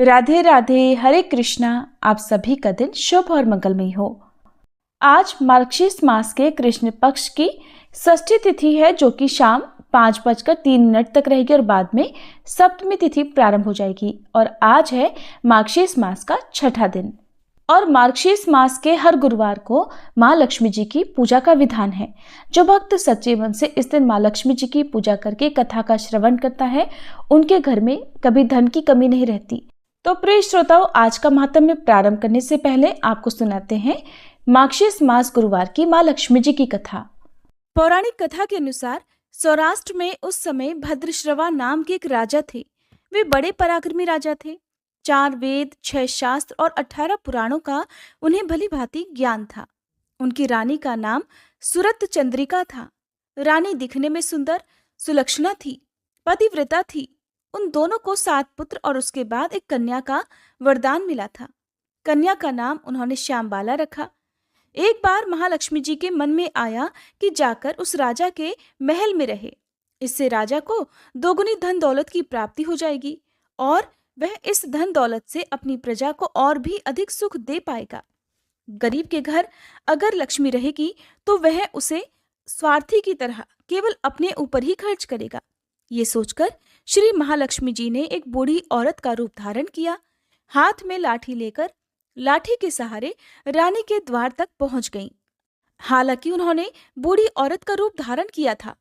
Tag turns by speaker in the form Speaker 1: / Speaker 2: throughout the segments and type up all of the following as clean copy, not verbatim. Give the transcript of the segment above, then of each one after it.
Speaker 1: राधे राधे, हरे कृष्णा। आप सभी का दिन शुभ और मंगलमय हो। आज मार्गशीर्ष मास के कृष्ण पक्ष की षष्ठी तिथि है, जो कि शाम 5:03 तक रहेगी और बाद में सप्तमी तिथि प्रारंभ हो जाएगी। और आज है मार्गशीर्ष मास का छठा दिन। और मार्गशीर्ष मास के हर गुरुवार को माँ लक्ष्मी जी की पूजा का विधान है। जो भक्त सच्चे मन से इस दिन माँ लक्ष्मी जी की पूजा करके कथा का श्रवण करता है, उनके घर में कभी धन की कमी नहीं रहती। तो प्रिय श्रोताओं, आज का महात्म्य प्रारंभ करने से पहले आपको सुनाते हैं मार्गशीर्ष मास गुरुवार की माँ लक्ष्मी जी की कथा। पौराणिक कथा के अनुसार सौराष्ट्र में उस समय भद्रश्रवा नाम के एक राजा थे। वे बड़े पराक्रमी राजा थे। 4 वेद, 6 शास्त्र और 18 पुराणों का उन्हें भली भांति ज्ञान था। उनकी रानी का नाम सुरत चंद्रिका था। रानी दिखने में सुंदर सुलक्षणा थी, पतिव्रता थी। उन दोनों को 7 पुत्र और उसके बाद एक कन्या का वरदान मिला था। कन्या का नाम उन्होंने श्यामबाला रखा। एक बार महालक्ष्मी जी के मन में आया कि जाकर उस राजा के महल में रहे। इससे राजा को दोगुनी धन दौलत की प्राप्ति हो जाएगी और वह इस धन दौलत से अपनी प्रजा को और भी अधिक सुख दे पाएगा। गरीब के घर अगर लक्ष्मी रहेगी तो वह उसे स्वार्थी की तरह केवल अपने ऊपर ही खर्च करेगा। ये सोचकर श्री महालक्ष्मी जी ने एक बूढ़ी औरत का रूप धारण किया। हाथ में लाठी लेकर लाठी के सहारे रानी के द्वार तक पहुंच गईं। हालांकि उन्होंने बूढ़ी औरत का रूप धारण किया था,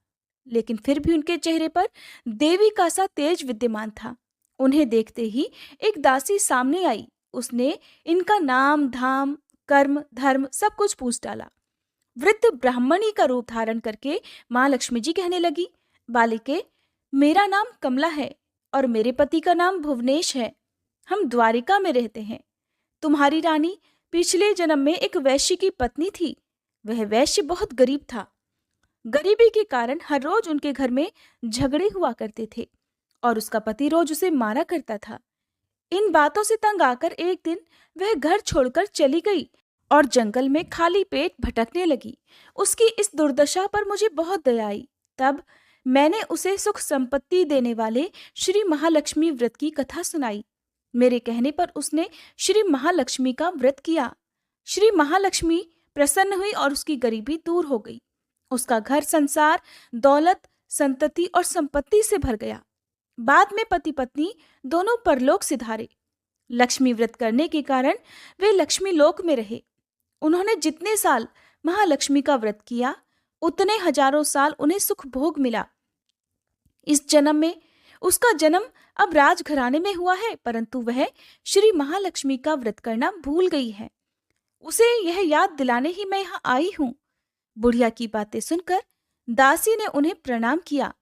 Speaker 1: लेकिन फिर भी उनके चेहरे पर देवी का सा तेज विद्यमान था। उन्हें देखते ही एक दासी सामने आई। उसने इनका नाम, धाम, कर्म, धर्म सब कुछ पूछ डाला। वृद्ध ब्राह्मणी का रूप धारण करके माँ लक्ष्मी जी कहने लगी, बालिके, मेरा नाम कमला है और मेरे पति का नाम भुवनेश है। हम द्वारिका में रहते हैं। तुम्हारी रानी पिछले जन्म में एक वैश्य की पत्नी थी। वह वैश्य बहुत गरीब था। गरीबी के कारण हर रोज उनके घर में झगड़े हुआ करते थे और उसका पति रोज उसे मारा करता था। इन बातों से तंग आकर एक दिन वह घर छोड़कर चली गई और जंगल में खाली पेट भटकने लगी। उसकी इस दुर्दशा पर मुझे बहुत दया आई। तब मैंने उसे सुख संपत्ति देने वाले श्री महालक्ष्मी व्रत की कथा सुनाई। मेरे कहने पर उसने श्री महालक्ष्मी का व्रत किया। श्री महालक्ष्मी प्रसन्न हुई और उसकी गरीबी दूर हो गई। उसका घर संसार, दौलत, संतति और संपत्ति से भर गया। बाद में पति पत्नी दोनों परलोक सिधारे। लक्ष्मी व्रत करने के कारण वे लक्ष्मी लोक में रहे। उन्होंने जितने साल महालक्ष्मी का व्रत किया, उतने हजारों साल उन्हें सुख भोग मिला। इस जन्म में उसका जन्म अब राजघराने में हुआ है, परंतु वह श्री महालक्ष्मी का व्रत करना भूल गई है। उसे यह याद दिलाने ही मैं यहाँ आई हूँ। बुढ़िया की बातें सुनकर दासी ने उन्हें प्रणाम किया।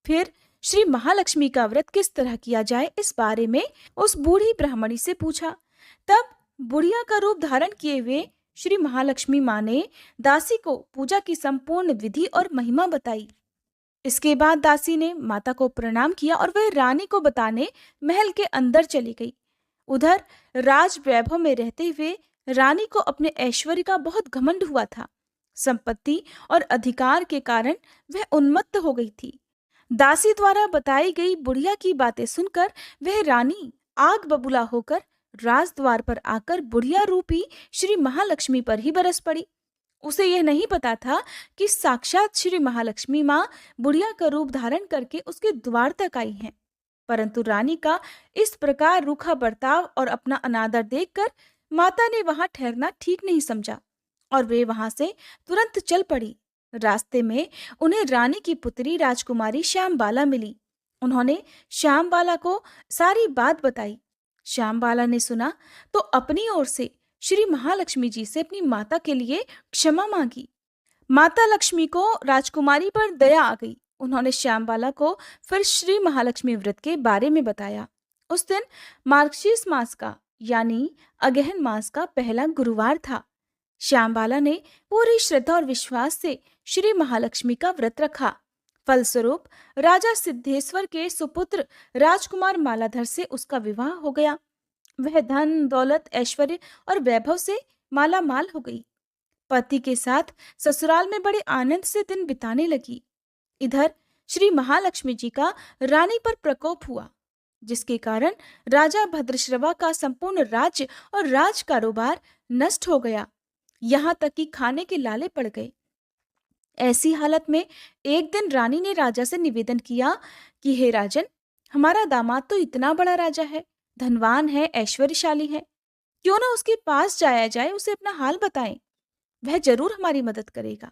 Speaker 1: फिर श्री महालक्ष्मी का व्रत किस तरह किया जाए, इस बारे में उस बूढ़ी ब्राह्मणी से पूछा। तब बुढ़िया का रूप धारण किए हुए श्री महालक्ष्मी माँ ने दासी को पूजा की संपूर्ण विधि और महिमा बताई। इसके बाद दासी ने माता को प्रणाम किया और वह रानी को बताने महल के अंदर चली गई। उधर राज वैभव में रहते हुए रानी को अपने ऐश्वर्य का बहुत घमंड हुआ था। संपत्ति और अधिकार के कारण वह उन्मत्त हो गई थी। दासी द्वारा बताई गई बुढ़िया की बातें सुनकर वह रानी आग बबूला होकर राजद्वार पर आकर बुढ़िया रूपी श्री महालक्ष्मी पर ही बरस पड़ी। उसे यह नहीं पता था कि साक्षात श्री महालक्ष्मी माँ बुढ़िया का रूप धारण करके उसके द्वार तक आई हैं। परंतु रानी का इस प्रकार रूखा बर्ताव और अपना अनादर देखकर माता ने वहां ठहरना ठीक नहीं समझा और वे वहां से तुरंत चल पड़ी। रास्ते में उन्हें रानी की पुत्री राजकुमारी श्यामबाला मिली। उन्होंने श्यामबाला को सारी बात बताई। श्यामबाला ने सुना तो अपनी ओर से श्री महालक्ष्मी जी से अपनी माता के लिए क्षमा मांगी। माता लक्ष्मी को राजकुमारी पर दया आ गई। उन्होंने श्यामबाला को फिर श्री महालक्ष्मी व्रत के बारे में बताया। उस दिन मार्गशीर्ष मास का यानी अगहन मास का पहला गुरुवार था। श्यामबाला ने पूरी श्रद्धा और विश्वास से श्री महालक्ष्मी का व्रत रखा। फलस्वरूप राजा सिद्धेश्वर के सुपुत्र राजकुमार मालाधर से उसका विवाह हो गया। वह धन, दौलत, ऐश्वर्य और वैभव से माला माल हो गई। पति के साथ ससुराल में बड़े आनंद से दिन बिताने लगी। इधर श्री महालक्ष्मी जी का रानी पर प्रकोप हुआ। जिसके कारण राजा भद्रश्रवा का संपूर्ण राज्य और राज कारोबार नष्ट हो गया। यहाँ तक कि खाने के लाले पड़ गए। ऐसी हालत में एक दिन रानी ने राजा से निवेदन किया कि हे राजन, हमारा दामाद तो इतना बड़ा राजा है, धनवान है, ऐश्वर्यशाली है, क्यों ना उसके पास जाया जाए, उसे अपना हाल बताएं, वह जरूर हमारी मदद करेगा।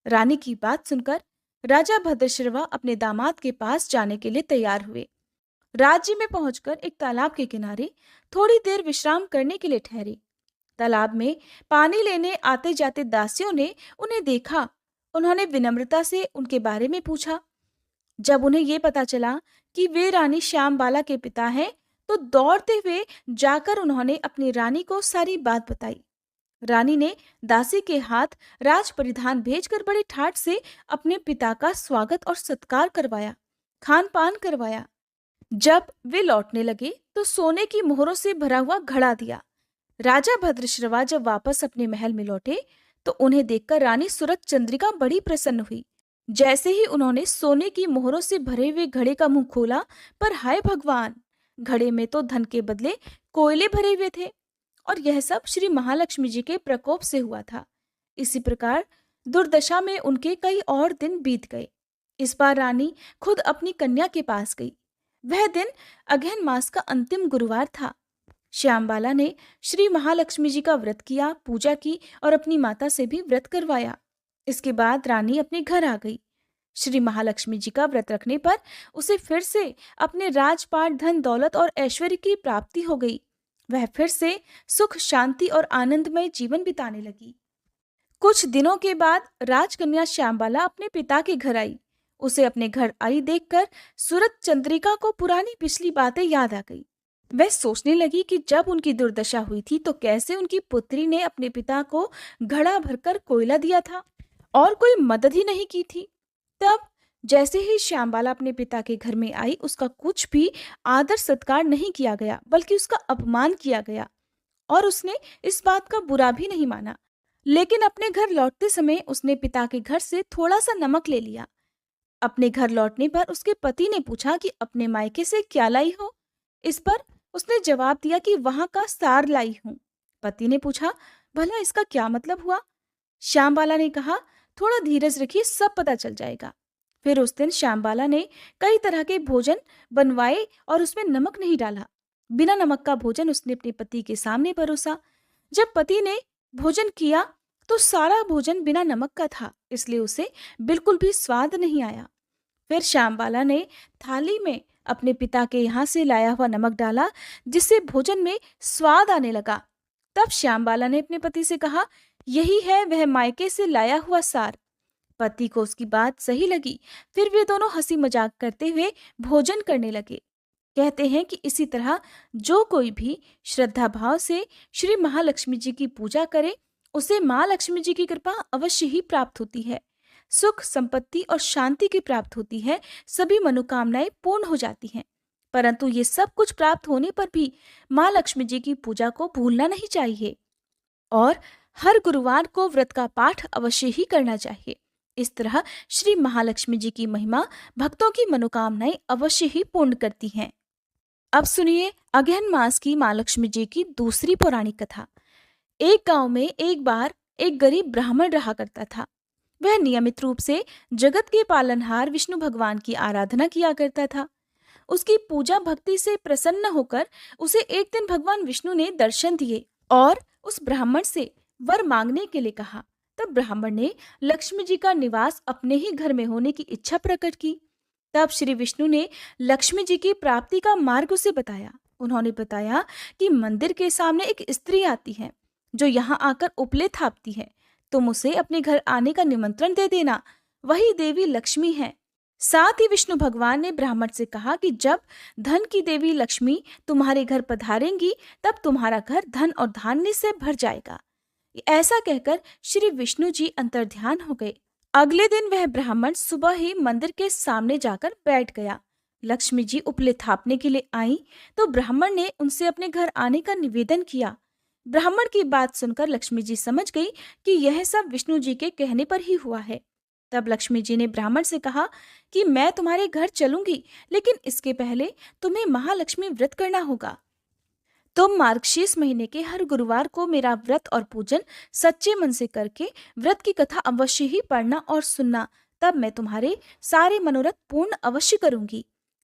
Speaker 1: रानी की बात सुनकर राजा भद्रश्रवा अपने दामाद के पास जाने के लिए तैयार हुए। राज्य में पहुंचकर एक तालाब के किनारे थोड़ी देर विश्राम करने के लिए ठहरे। तालाब में पानी लेने आते जाते दासियों ने उन्हें देखा। उन्होंने विनम्रता से उनके बारे में पूछा। जब उन्हें ये पता चला कि वे रानी श्यामबाला के पिता हैं, तो दौड़ते हुए जाकर उन्होंने अपनी रानी को सारी बात बताई। रानी ने दासी के हाथ राज परिधान भेजकर बड़े ठाट से अपने पिता का स्वागत और सत्कार करवाया, खान पान करवाया। जब वे लौटने लगे तो सोने की मोहरों से भरा हुआ घड़ा दिया। राजा भद्रश्रवा जब वापस अपने महल में लौटे तो उन्हें देखकर रानी सूरत चंद्रिका बड़ी प्रसन्न हुई। जैसे ही उन्होंने सोने की मोहरों से भरे हुए घड़े का मुंह खोला, पर हाय भगवान, घड़े में तो धन के बदले कोयले भरे हुए थे। और यह सब श्री महालक्ष्मी जी के प्रकोप से हुआ था। इसी प्रकार दुर्दशा में उनके कई और दिन बीत गए। इस बार रानी खुद अपनी कन्या के पास गई। वह दिन अगहन मास का अंतिम गुरुवार था। श्यामबाला ने श्री महालक्ष्मी जी का व्रत किया, पूजा की और अपनी माता से भी व्रत करवाया। इसके बाद रानी अपने घर आ गई। श्री महालक्ष्मी जी का व्रत रखने पर उसे फिर से अपने राजपाट, धन दौलत और ऐश्वर्य की प्राप्ति हो गई। वह फिर से सुख, शांति और आनंदमय जीवन बिताने लगी। कुछ दिनों के बाद राजकन्या श्यामबाला अपने पिता के घर आई। उसे अपने घर आई देखकर सूरत चंद्रिका को पुरानी पिछली बातें याद आ गई। वह सोचने लगी कि जब उनकी दुर्दशा हुई थी तो कैसे उनकी पुत्री ने अपने पिता को घड़ा भरकर कोयला दिया था और कोई मदद ही नहीं की थी। तब जैसे ही श्यामबाला अपने पिता के घर में आई, उसका कुछ भी आदर सत्कार नहीं किया गया, बल्कि उसका अपमान किया गया। और उसने इस बात का बुरा भी नहीं माना। लेकिन अपने घर लौटते समय उसने पिता के घर से थोड़ा सा नमक ले लिया। अपने घर लौटने पर उसके पति ने पूछा कि अपने मायके से क्या लाई हो। इस पर उसने जवाब दिया कि वहां का सार लाई हूं। पति ने पूछा, भला इसका क्या मतलब हुआ? श्यामबाला ने कहा, थोड़ा धीरज रखिए, सब पता चल जाएगा। फिर उस दिन श्यामबाला ने कई तरह के भोजन बनवाए और उसमें नमक नहीं डाला। बिना नमक का भोजन उसने अपने पति के सामने परोसा। जब पति ने भोजन किया तो सारा भोजन बिना नमक का था, इसलिए उसे बिल्कुल भी स्वाद नहीं आया। फिर श्यामबाला ने थाली में अपने पिता के यहाँ से लाया हुआ नमक डाला, जिससे भोजन में स्वाद आने लगा। तब श्यामबाला ने अपने पति से कहा, यही है वह मायके से लाया हुआ सार। पति को उसकी बात सही लगी। फिर वे दोनों हंसी मजाक करते हुए भोजन करने लगे। कहते हैं कि इसी तरह जो कोई भी श्रद्धा भाव से श्री महालक्ष्मी जी की पूजा करे, उसे माँ लक्ष्मी जी की कृपा अवश्य ही प्राप्त होती है। सुख, संपत्ति और शांति की प्राप्त होती है। सभी मनोकामनाएं पूर्ण हो जाती हैं। परंतु ये सब कुछ प्राप्त होने पर भी माँ लक्ष्मी जी की पूजा को भूलना नहीं चाहिए और हर गुरुवार को व्रत का पाठ अवश्य ही करना चाहिए। इस तरह श्री महालक्ष्मी जी की महिमा भक्तों की मनोकामनाएं अवश्य ही पूर्ण करती हैं। अब सुनिए अगहन मास की माँ लक्ष्मी जी की दूसरी पौराणिक कथा। एक गांव में एक बार एक गरीब ब्राह्मण रहा करता था। वह नियमित रूप से जगत के पालनहार विष्णु भगवान की आराधना किया करता था। उसकी पूजा भक्ति से प्रसन्न होकर उसे एक दिन भगवान विष्णु ने दर्शन दिए और उस ब्राह्मण से वर मांगने के लिए कहा। तब ब्राह्मण ने लक्ष्मी जी का निवास अपने ही घर में होने की इच्छा प्रकट की। तब श्री विष्णु ने लक्ष्मी जी की प्राप्ति का मार्ग उसे बताया। उन्होंने बताया कि मंदिर के सामने एक स्त्री आती है जो यहाँ आकर उपले थापती है। तुम उसे अपने घर आने का निमंत्रण दे देना, वही देवी लक्ष्मी है। साथ ही विष्णु भगवान ने ब्राह्मण से कहा कि जब धन की देवी लक्ष्मी तुम्हारे घर पधारेंगी, तब तुम्हारा घर धन और धान्य से भर जाएगा। ऐसा कहकर श्री विष्णु जी अंतर्ध्यान हो गए। अगले दिन वह ब्राह्मण सुबह ही मंदिर के सामने जाकर बैठ गया। लक्ष्मी जी उपले थापने के लिए आई तो ब्राह्मण ने उनसे अपने घर आने का निवेदन किया। ब्राह्मण की बात सुनकर लक्ष्मी जी समझ गई कि यह सब विष्णु जी के कहने पर ही हुआ है। तब लक्ष्मी जी ने ब्राह्मण से कहा कि मैं तुम्हारे घर चलूंगी, लेकिन इसके पहले तुम्हें महालक्ष्मी व्रत करना होगा। तुम मार्गशीर्ष महीने के हर गुरुवार को मेरा व्रत और पूजन सच्चे मन से करके व्रत की कथा अवश्य ही पढ़ना और सुनना, तब मैं तुम्हारे सारे मनोरथ पूर्ण अवश्य करूंगी।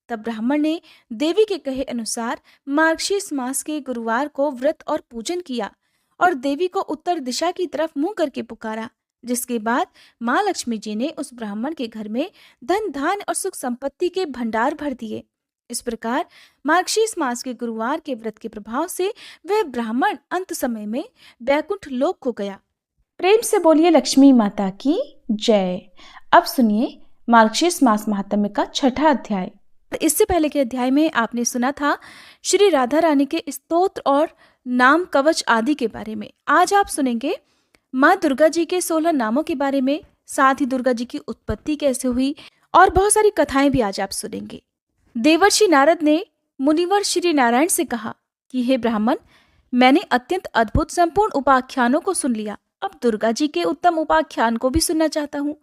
Speaker 1: तब ब्राह्मण ने देवी के कहे अनुसार मार्गशीर्ष मास के गुरुवार को व्रत और पूजन किया और देवी को उत्तर दिशा की तरफ मुंह करके पुकारा, जिसके बाद माँ लक्ष्मी जी ने उस ब्राह्मण के घर में धन धान्य और सुख संपत्ति के भंडार भर दिए। इस प्रकार मार्गशीर्ष मास के गुरुवार के व्रत के प्रभाव से वह ब्राह्मण अंत समय में बैकुंठ लोक को गया। प्रेम से बोलिए लक्ष्मी माता की जय। अब सुनिए मार्गशीर्ष मास महात्म्य का छठा अध्याय। इससे पहले के अध्याय में आपने सुना था श्री राधा रानी के स्तोत्र और नाम कवच आदि के बारे में। आज आप सुनेंगे माँ दुर्गा जी के 16 नामों के बारे में, साथ ही दुर्गा जी की उत्पत्ति कैसे हुई और बहुत सारी कथाएं भी आज आप सुनेंगे। देवर्षि नारद ने मुनिवर श्री नारायण से कहा कि हे ब्राह्मण, मैंने अत्यंत अद्भुत संपूर्ण उपाख्यानों को सुन लिया, अब दुर्गा जी के उत्तम उपाख्यान को भी सुनना चाहता हूँ।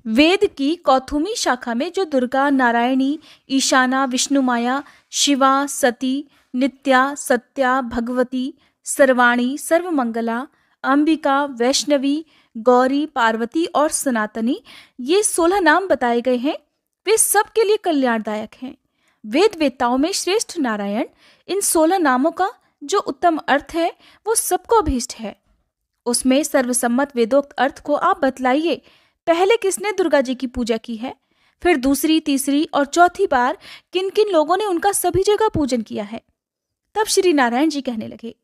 Speaker 1: वेद की कौथुमी शाखा में जो दुर्गा, नारायणी, ईशाना, विष्णुमाया, शिवा, सती, नित्या, सत्या, भगवती, सर्वाणी, सर्वमंगला, अंबिका, वैष्णवी, गौरी, पार्वती और सनातनी, ये 16 नाम बताए गए हैं, वे सबके लिए कल्याणदायक हैं। वेद वेताओं में श्रेष्ठ नारायण इन 16 नामों का जो उत्तम अर्थ है वो सबको अभीष्ट है। उसमें सर्वसम्मत वेदोक्त अर्थ को आप बतलाइए। पहले किसने दुर्गा जी की पूजा की है, फिर दूसरी, तीसरी और चौथी बार किन किन लोगों ने उनका सभी जगह पूजन किया है। तब श्री नारायण जी कहने लगे,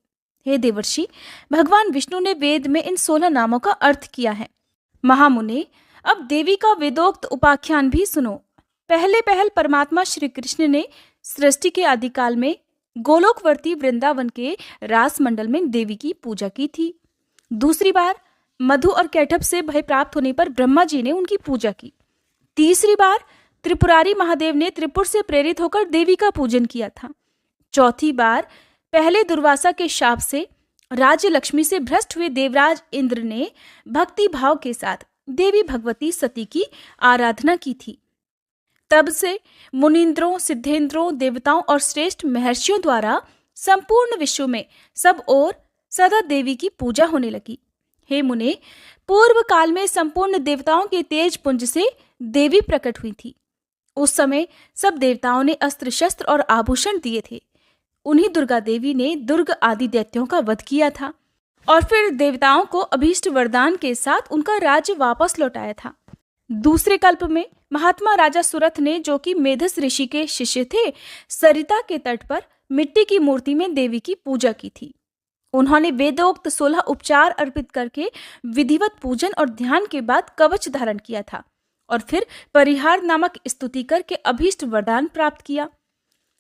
Speaker 1: हे देवर्षि, भगवान विष्णु ने वेद में इन 16 नामों का अर्थ किया है। महामुने, अब देवी का वेदोक्त उपाख्यान भी सुनो। पहल परमात्मा श्री कृष्ण ने सृष्टि के आदिकाल में गोलोकवर्ती वृंदावन के रास मंडल में देवी की पूजा की थी। दूसरी बार मधु और कैटभ से भय प्राप्त होने पर ब्रह्मा जी ने उनकी पूजा की। तीसरी बार त्रिपुरारी महादेव ने त्रिपुर से प्रेरित होकर देवी का पूजन किया था। चौथी बार पहले दुर्वासा के शाप से राज्य लक्ष्मी से भ्रष्ट हुए देवराज इंद्र ने भक्ति भाव के साथ देवी भगवती सती की आराधना की थी। तब से मुनींद्रों, सिद्धेंद्रों, देवताओं और श्रेष्ठ महर्षियों द्वारा संपूर्ण विश्व में सब ओर सदा देवी की पूजा होने लगी। हे मुने, पूर्व काल में संपूर्ण देवताओं के तेज पुंज से देवी प्रकट हुई थी। उस समय सब देवताओं ने अस्त्र शस्त्र और आभूषण दिए थे। उन्हीं दुर्गा देवी ने दुर्ग आदि दैत्यों का वध किया था और फिर देवताओं को अभीष्ट वरदान के साथ उनका राज्य वापस लौटाया था। दूसरे कल्प में महात्मा राजा सुरथ ने, जो कि मेधस ऋषि के शिष्य थे, सरिता के तट पर मिट्टी की मूर्ति में देवी की पूजा की थी। उन्होंने वेदोक्त 16 उपचार अर्पित करके विधिवत पूजन और ध्यान के बाद कवच धारण किया था और फिर परिहार नामक स्तुति करके अभीष्ट वरदान प्राप्त किया।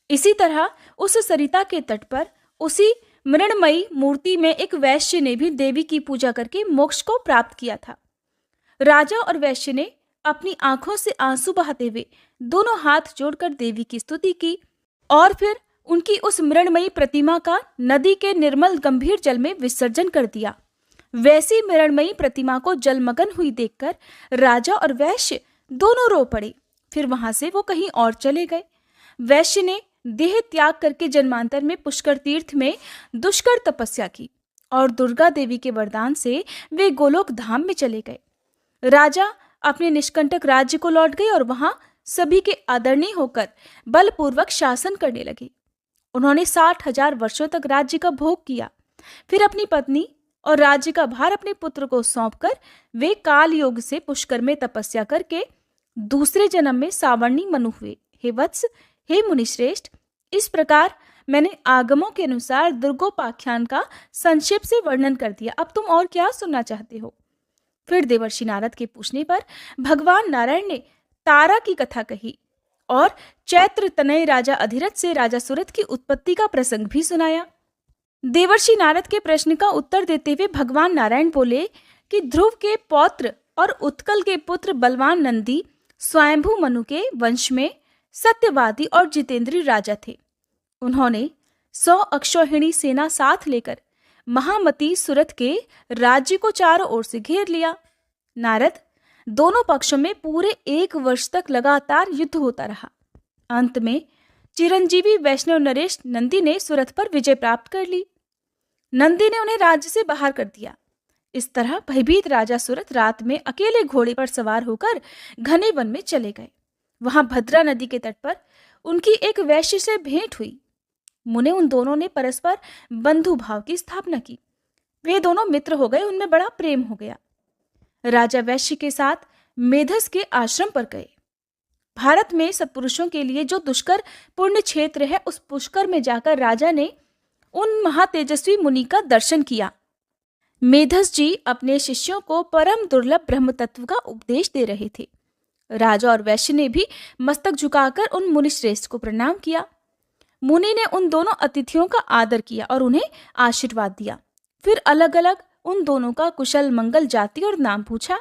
Speaker 1: इसी तरह उस सरिता के तट पर उसी मृणमयी मूर्ति में एक वैश्य ने भी देवी की पूजा करके मोक्ष को प्राप्त किया था। राजा और वैश्य ने अपनी आंखों से आंसू बहाते हुए दोनों हाथ जोड़कर देवी की स्तुति की और फिर उनकी उस मृणमयी प्रतिमा का नदी के निर्मल गंभीर जल में विसर्जन कर दिया। वैसी मृणमयी प्रतिमा को जलमग्न हुई देखकर राजा और वैश्य दोनों रो पड़े। फिर वहां से वो कहीं और चले गए। वैश्य ने देह त्याग करके जन्मांतर में पुष्कर तीर्थ में दुष्कर तपस्या की और दुर्गा देवी के वरदान से वे गोलोक धाम में चले गए। राजा अपने निष्कंटक राज्य को लौट गए और वहां सभी के आदरणीय होकर बलपूर्वक शासन करने लगे। उन्होंने 60,000 वर्षों तक राज्य का भोग किया। फिर अपनी पत्नी और राज्य का भार अपने पुत्र को सौंपकर वे काल योग से पुष्कर में तपस्या करके दूसरे जन्म में सावर्णी मनु हुए। हे वत्स, हे मुनिश्रेष्ठ, इस प्रकार मैंने आगमों के अनुसार दुर्गोपाख्यान का संक्षेप से वर्णन कर दिया। अब तुम और क्या सुनना चाहते हो? फिर देवर्षि नारद के पूछने पर भगवान नारायण ने तारा की कथा कही और चैत्र तनय राजा अधिरथ से राजा सुरथ की उत्पत्ति का प्रसंग भी सुनाया। देवर्षि नारद के प्रश्न का उत्तर देते हुए भगवान नारायण बोले कि ध्रुव के पौत्र और उत्कल के पुत्र बलवान नंदी स्वयंभू मनु के वंश में सत्यवादी और जितेंद्रीय राजा थे। उन्होंने 100 अक्षौहिणी सेना साथ लेकर महामती सुरथ के राज्य को चारों ओर से घेर लिया। नारद, दोनों पक्षों में पूरे 1 वर्ष तक लगातार युद्ध होता रहा। अंत में चिरंजीवी वैष्णव नरेश नंदी ने सुरथ पर विजय प्राप्त कर ली। नंदी ने उन्हें राज्य से बाहर कर दिया। इस तरह भयभीत राजा सुरथ रात में अकेले घोड़े पर सवार होकर घने वन में चले गए। वहां भद्रा नदी के तट पर उनकी एक वैश्य से भेंट हुई। मुने उन दोनों ने परस्पर बंधु भाव की स्थापना की। वे दोनों मित्र हो गए, उनमें बड़ा प्रेम हो गया। राजा वैश्य के साथ मेधस के आश्रम पर गए। भारत में सत्पुरुषों के लिए जो दुष्कर पुण्य क्षेत्र है, उस पुष्कर में जाकर राजा ने उन महातेजस्वी मुनि का दर्शन किया। मेधस जी अपने शिष्यों को परम दुर्लभ ब्रह्म तत्व का उपदेश दे रहे थे। राजा और वैश्य ने भी मस्तक झुकाकर उन मुनि श्रेष्ठ को प्रणाम किया। मुनि ने उन दोनों अतिथियों का आदर किया और उन्हें आशीर्वाद दिया। फिर अलग अलग उन दोनों का कुशल मंगल, जाति और नाम पूछा।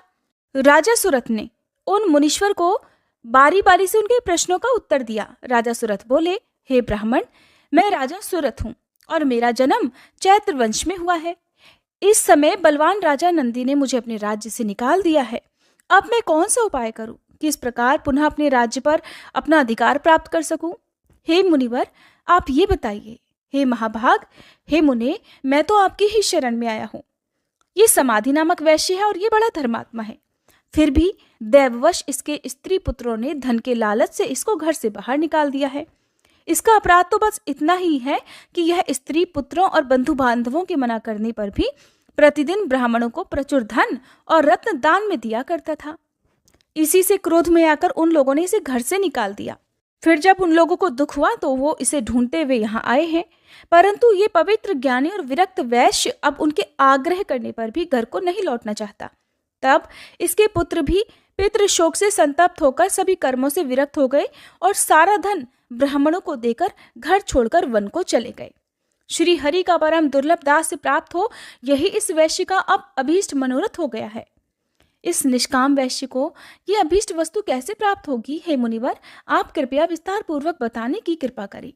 Speaker 1: राजा सुरथ ने उन मुनीश्वर को बारी बारी से उनके प्रश्नों का उत्तर दिया। राजा सुरथ बोले, हे ब्राह्मण, मैं राजा सुरथ हूँ और मेरा जन्म चैत्र वंश में हुआ है। इस समय बलवान राजा नंदी ने मुझे अपने राज्य से निकाल दिया है। अब मैं कौन सा उपाय करूं, किस प्रकार पुनः अपने राज्य पर अपना अधिकार प्राप्त कर सकूं? हे मुनिवर, आप ये बताइए। हे महाभाग, हे मुने, मैं तो आपकी ही शरण में आया हूं। ये समाधि नामक वैश्य है और ये बड़ा धर्मात्मा है। फिर भी दैववश इसके स्त्री पुत्रों ने धन के लालच से इसको घर से बाहर निकाल दिया है। इसका अपराध तो बस इतना ही है कि यह स्त्री पुत्रों और बंधु बांधवों के मना करने पर भी प्रतिदिन ब्राह्मणों को प्रचुर धन और रत्न दान में दिया करता था। इसी से क्रोध में आकर उन लोगों ने इसे घर से निकाल दिया। फिर जब उन लोगों को दुख हुआ तो वो इसे ढूंढते हुए यहाँ आए हैं, परंतु ये पवित्र, ज्ञानी और विरक्त वैश्य अब उनके आग्रह करने पर भी घर को नहीं लौटना चाहता। तब इसके पुत्र भी पितृ शोक से संतप्त होकर सभी कर्मों से विरक्त हो गए और सारा धन ब्राह्मणों को देकर घर छोड़कर वन को चले गए। श्री हरि का परम दुर्लभ दास से प्राप्त हो, यही इस वैश्य का अब अभीष्ट मनोरथ हो गया है। इस निष्काम वैश्य को ये अभीष्ट वस्तु कैसे प्राप्त होगी? हे मुनिवर, आप कृपया विस्तार पूर्वक बताने की कृपा करें।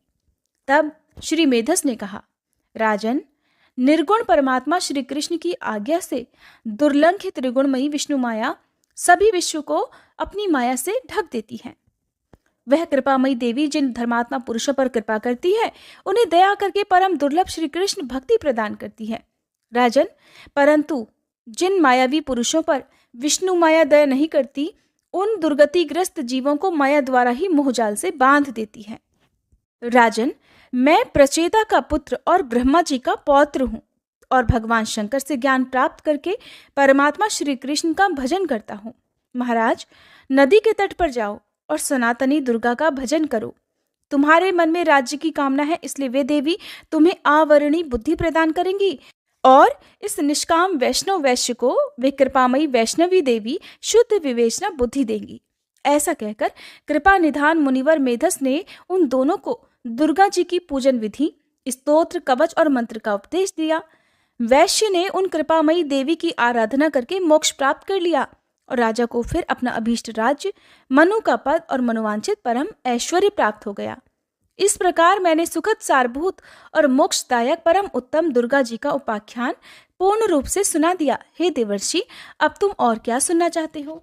Speaker 1: तब श्री मेधस ने कहा, राजन, निर्गुण परमात्मा श्री कृष्ण की आज्ञा से दुर्लंघित त्रिगुणमयी विष्णु माया सभी विश्व को अपनी माया से ढक देती है। वह कृपामयी देवी जिन धर्मात्मा पुरुषों पर कृपा करती है, उन्हें दया करके परम दुर्लभ श्री कृष्ण भक्ति प्रदान करती है। राजन, परंतु जिन मायावी पुरुषों पर विष्णु माया दया नहीं करती, उन दुर्गतिग्रस्त जीवों को माया द्वारा ही मोहजाल से बांध देती है। राजन, मैं प्रचेता का पुत्र और ब्रह्मा जी का पौत्र हूँ और भगवान शंकर से ज्ञान प्राप्त करके परमात्मा श्री कृष्ण का भजन करता हूँ। महाराज, नदी के तट पर जाओ और सनातनी दुर्गा का भजन करो। तुम्हारे मन में राज्य की कामना है, इसलिए वे देवी तुम्हें आवरणी बुद्धि प्रदान करेंगी और इस निष्काम वैष्णव वैश्य को वे कृपामयी वैष्णवी देवी शुद्ध विवेचना बुद्धि देंगी। ऐसा कहकर कृपा निधान मुनिवर मेधस ने उन दोनों को दुर्गा जी की पूजन विधि, स्तोत्र, कवच और मंत्र का उपदेश दिया। वैश्य ने उन कृपामयी देवी की आराधना करके मोक्ष प्राप्त कर लिया और राजा को फिर अपना अभीष्ट राज्य, मनु का पद और मनोवांछित परम ऐश्वर्य प्राप्त हो गया। इस प्रकार मैंने सुखद, सारभूत और मोक्षदायक परम उत्तम दुर्गा जी का उपाख्यान पूर्ण रूप से सुना दिया। हे देवर्षि, अब तुम और क्या सुनना चाहते हो?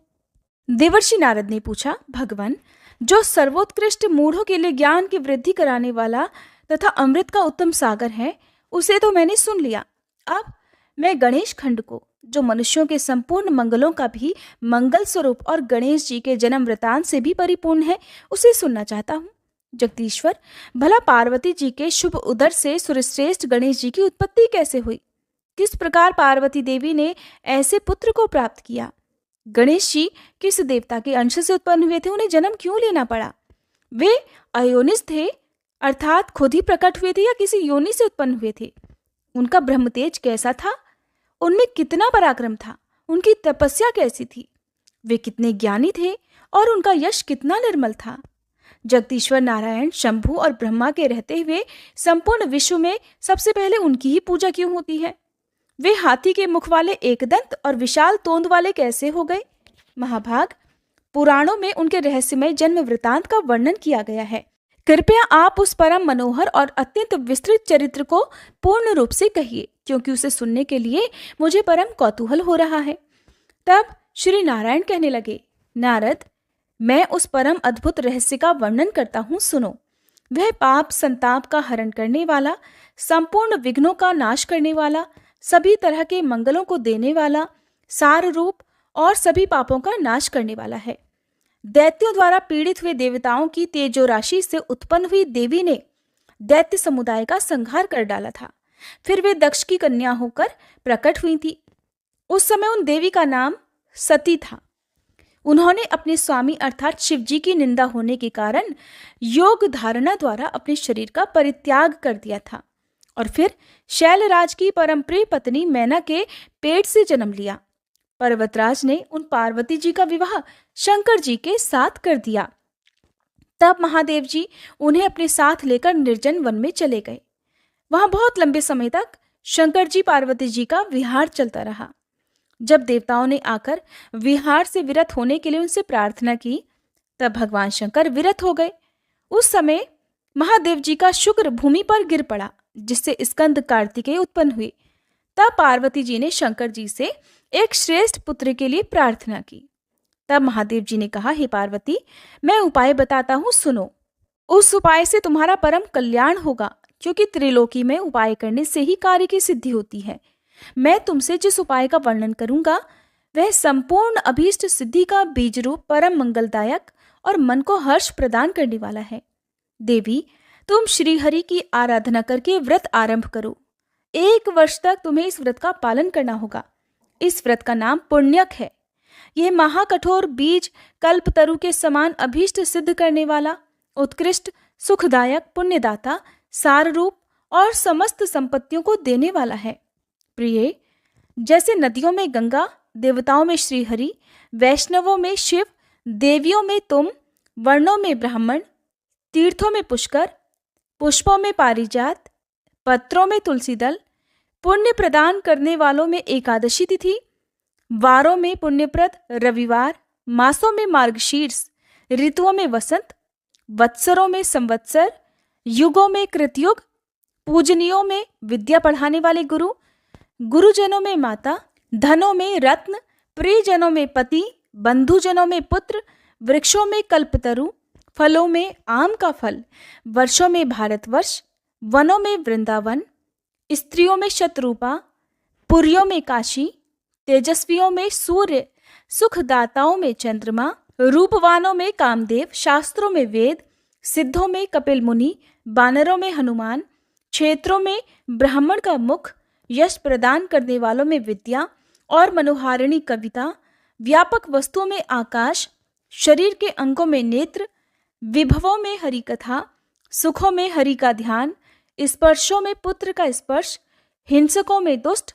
Speaker 1: देवर्षि नारद ने पूछा, भगवान, जो सर्वोत्कृष्ट मूढ़ों के लिए ज्ञान की वृद्धि कराने वाला तथा अमृत का उत्तम सागर है, उसे तो मैंने सुन लिया। अब मैं गणेश खंड को, जो मनुष्यों के संपूर्ण मंगलों का भी मंगल स्वरूप और गणेश जी के जन्म वृतांत से भी परिपूर्ण है, उसे सुनना चाहता हूँ। जगदीश्वर, भला पार्वती जी के शुभ उदर से सुरश्रेष्ठ गणेश जी की उत्पत्ति कैसे हुई? किस प्रकार पार्वती देवी ने ऐसे पुत्र को प्राप्त किया? गणेश जी किस देवता के अंश से उत्पन्न हुए थे? उन्हें जन्म क्यों लेना पड़ा? वे अयोनिज थे, अर्थात खुद ही प्रकट हुए थे, या किसी योनि से उत्पन्न हुए थे? उनका ब्रह्म तेज कैसा था? उनमें कितना पराक्रम था? उनकी तपस्या कैसी थी? वे कितने ज्ञानी थे और उनका यश कितना निर्मल था? जगदीश्वर नारायण, शंभु और ब्रह्मा के रहते हुए संपूर्ण विश्व में सबसे पहले उनकी ही पूजा क्यों होती है? वे हाथी के मुख वाले एकदंत और विशाल तोंद वाले कैसे हो गए? महाभाग, पुराणों में उनके रहस्यमय जन्म वृतांत का वर्णन किया गया है। कृपया आप उस परम मनोहर और अत्यंत विस्तृत चरित्र को पूर्ण रूप से कहिए, क्योंकि उसे सुनने के लिए मुझे परम कौतूहल हो रहा है। तब श्री नारायण कहने लगे, नारद, मैं उस परम अद्भुत रहस्य का वर्णन करता हूँ, सुनो। वह पाप संताप का हरण करने वाला, संपूर्ण विघ्नों का नाश करने वाला, सभी तरह के मंगलों को देने वाला, सार रूप और सभी पापों का नाश करने वाला है। दैत्यों द्वारा पीड़ित हुए देवताओं की तेजो राशि से उत्पन्न हुई देवी ने दैत्य समुदाय का संहार कर डाला था। फिर वे दक्ष की कन्या होकर प्रकट हुई थी। उस समय उन देवी का नाम सती था। उन्होंने अपने स्वामी अर्थात शिव जी की निंदा होने के कारण योग धारणा द्वारा अपने शरीर का परित्याग कर दिया था और फिर शैलराज की परम प्रिय पत्नी मैना के पेट से जन्म लिया। पर्वतराज ने उन पार्वती जी का विवाह शंकर जी के साथ कर दिया। तब महादेव जी उन्हें अपने साथ लेकर निर्जन वन में चले गए। वहां बहुत लंबे समय तक शंकर जी पार्वती जी का विहार चलता रहा। जब देवताओं ने आकर विहार से विरत होने के लिए उनसे प्रार्थना की, तब भगवान शंकर विरत हो गए। उस समय महादेव जी का शुक्र भूमि पर गिर पड़ा, जिससे स्कंद कार्तिकेय उत्पन्न हुए। तब पार्वती जी ने शंकर जी से एक श्रेष्ठ पुत्र के लिए प्रार्थना की। तब महादेव जी ने कहा, हे पार्वती, मैं उपाय बताता हूँ, सुनो। उस उपाय से तुम्हारा परम कल्याण होगा, क्योंकि त्रिलोकी में उपाय करने से ही कार्य की सिद्धि होती है। मैं तुमसे जिस उपाय का वर्णन करूंगा वह संपूर्ण अभीष्ट सिद्धि का बीज रूप, परम मंगलदायक और मन को हर्ष प्रदान करने वाला है। देवी, तुम श्री हरि की आराधना करके व्रत आरंभ करो। 1 वर्ष तक तुम्हें इस व्रत का पालन करना होगा। इस व्रत का नाम पुण्यक है। यह महाकठोर बीज कल्पतरु के समान अभीष्ट सिद्ध करने वाला, उत्कृष्ट, सुखदायक, पुण्यदाता, सार रूप और समस्त संपत्तियों को देने वाला है। प्रिय, जैसे नदियों में गंगा, देवताओं में श्रीहरि, वैष्णवों में शिव, देवियों में तुम, वर्णों में ब्राह्मण, तीर्थों में पुष्कर, पुष्पों में पारिजात, पत्रों में तुलसी दल, पुण्य प्रदान करने वालों में एकादशी तिथि, वारों में पुण्यप्रद रविवार, मासों में मार्गशीर्ष, ऋतुओं में वसंत, वत्सरों में संवत्सर, युगों में कृतयुग, पूजनियों में विद्या पढ़ाने वाले गुरु, गुरुजनों में माता, धनों में रत्न, प्रियजनों में पति, बंधुजनों में पुत्र, वृक्षों में कल्पतरु, फलों में आम का फल, वर्षों में भारतवर्ष, वनों में वृंदावन, स्त्रियों में शतरूपा, पुरियों में काशी, तेजस्वियों में सूर्य, सुखदाताओं में चंद्रमा, रूपवानों में कामदेव, शास्त्रों में वेद, सिद्धों में कपिल मुनि, बानरों में हनुमान, क्षेत्रों में ब्राह्मण का मुख, यश प्रदान करने वालों में विद्या और मनोहारिणी कविता, व्यापक वस्तुओं में आकाश, शरीर के अंगों में नेत्र, विभवों में हरि कथा, सुखों में हरि का ध्यान, स्पर्शों में पुत्र का स्पर्श, हिंसकों में दुष्ट,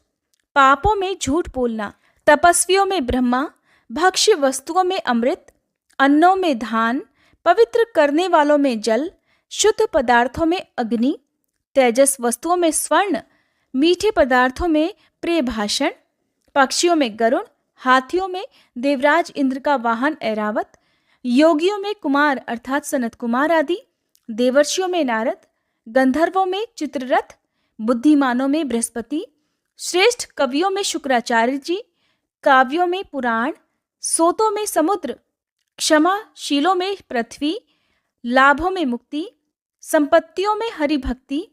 Speaker 1: पापों में झूठ बोलना, तपस्वियों में ब्रह्मा, भक्ष्य वस्तुओं में अमृत, अन्नों में धान, पवित्र करने वालों में जल, शुद्ध पदार्थों में अग्नि, तेजस वस्तुओं में स्वर्ण, मीठे पदार्थों में प्रिय भाषण, पक्षियों में गरुड़, हाथियों में देवराज इंद्र का वाहन ऐरावत, योगियों में कुमार अर्थात सनत कुमार आदि, देवर्षियों में नारद, गंधर्वों में चित्ररथ, बुद्धिमानों में बृहस्पति, श्रेष्ठ कवियों में शुक्राचार्य जी, काव्यों में पुराण, सोतों में समुद्र, क्षमाशीलों में पृथ्वी, लाभों में मुक्ति, संपत्तियों में हरि भक्ति,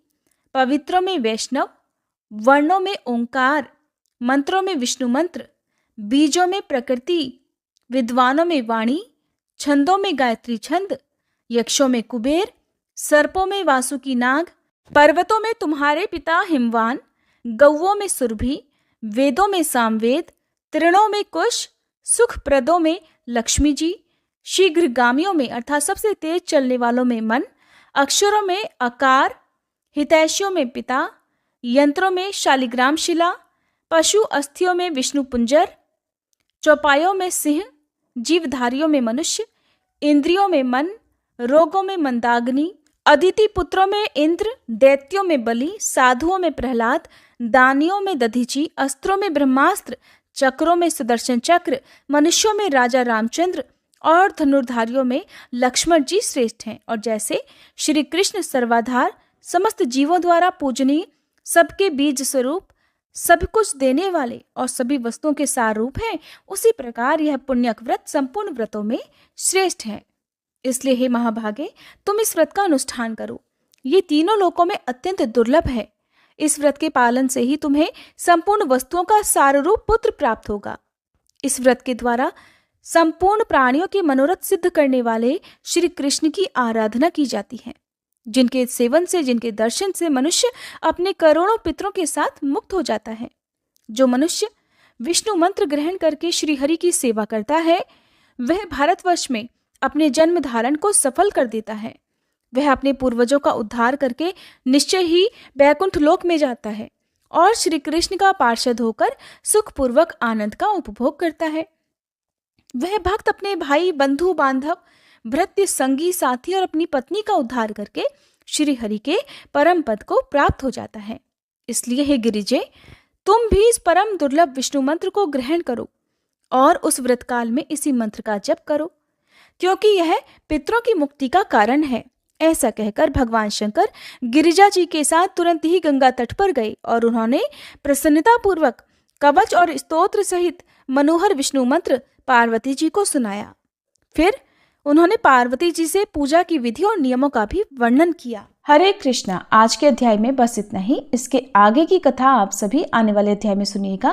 Speaker 1: पवित्रों में वैष्णव, वर्णों में ओंकार, मंत्रों में विष्णु मंत्र, बीजों में प्रकृति, विद्वानों में वाणी, छंदों में गायत्री छंद, यक्षों में कुबेर, सर्पों में वासुकी नाग, पर्वतों में तुम्हारे पिता हिमवान, गौओं में सुरभि, वेदों में सामवेद, तृणों में कुश, सुखप्रदों में लक्ष्मी जी, शीघ्रगामियों में अर्थात सबसे तेज चलने वालों में मन, अक्षरों में अकार, हितैषियों में पिता, यंत्रों में शालिग्राम शिला, पशु अस्थियों में विष्णु पुंजर, चौपायों में सिंह, जीवधारियों में मनुष्य, इंद्रियों में मन, रोगों में मंदाग्नि, अदिति पुत्रों में इंद्र, दैत्यों में बलि, साधुओं में प्रहलाद, दानियों में दधीची, अस्त्रों में ब्रह्मास्त्र, चक्रों में सुदर्शन चक्र, मनुष्यों में राजा रामचंद्र और धनुर्धारियों में लक्ष्मण जी श्रेष्ठ हैं। और जैसे श्री कृष्ण सर्वाधार, समस्त जीवों द्वारा पूजनीय, सबके बीज स्वरूप, सब कुछ देने वाले और सभी वस्तुओं के सार रूप हैं, उसी प्रकार यह पुण्यक व्रत संपूर्ण व्रतों में श्रेष्ठ है। इसलिए हे महाभागे, तुम इस व्रत का अनुष्ठान करो। ये तीनों लोकों में अत्यंत दुर्लभ है। इस व्रत के पालन से ही तुम्हें संपूर्ण वस्तुओं का सार रूप पुत्र प्राप्त होगा। इस व्रत के द्वारा संपूर्ण प्राणियों के मनोरथ सिद्ध करने वाले श्री कृष्ण की आराधना की जाती है, जिनके सेवन से, जिनके दर्शन से मनुष्य अपने करोड़ों पितरों के साथ मुक्त हो जाता है। जो मनुष्य विष्णु मंत्र ग्रहण करके श्री हरि की सेवा करता है, वह भारतवर्ष में अपने जन्म धारण को सफल कर देता है। वह अपने पूर्वजों का उद्धार करके निश्चय ही बैकुंठ लोक में जाता है और श्री कृष्ण का पार्षद होकर सुखपूर्वक आनंद का उपभोग करता है। वह भक्त अपने भाई, बंधु बांधव, भृत्य, संगी, साथी और अपनी पत्नी का उद्धार करके श्री हरि के परम पद को प्राप्त हो जाता है। इसलिए हे गिरिजे, तुम भी इस परम दुर्लभ विष्णु मंत्र को ग्रहण करो और उस व्रत काल में इसी मंत्र का जप करो, क्योंकि यह पितरों की मुक्ति का कारण है। ऐसा कहकर भगवान शंकर गिरिजा जी के साथ तुरंत ही गंगा तट पर गए और उन्होंने प्रसन्नता पूर्वक कवच और स्तोत्र सहित मनोहर विष्णु मंत्र पार्वती जी को सुनाया। फिर उन्होंने पार्वती जी से पूजा की विधि और नियमों का भी वर्णन किया। हरे कृष्णा। आज के अध्याय में बस इतना ही। इसके आगे की कथा आप सभी आने वाले अध्याय में सुनिएगा।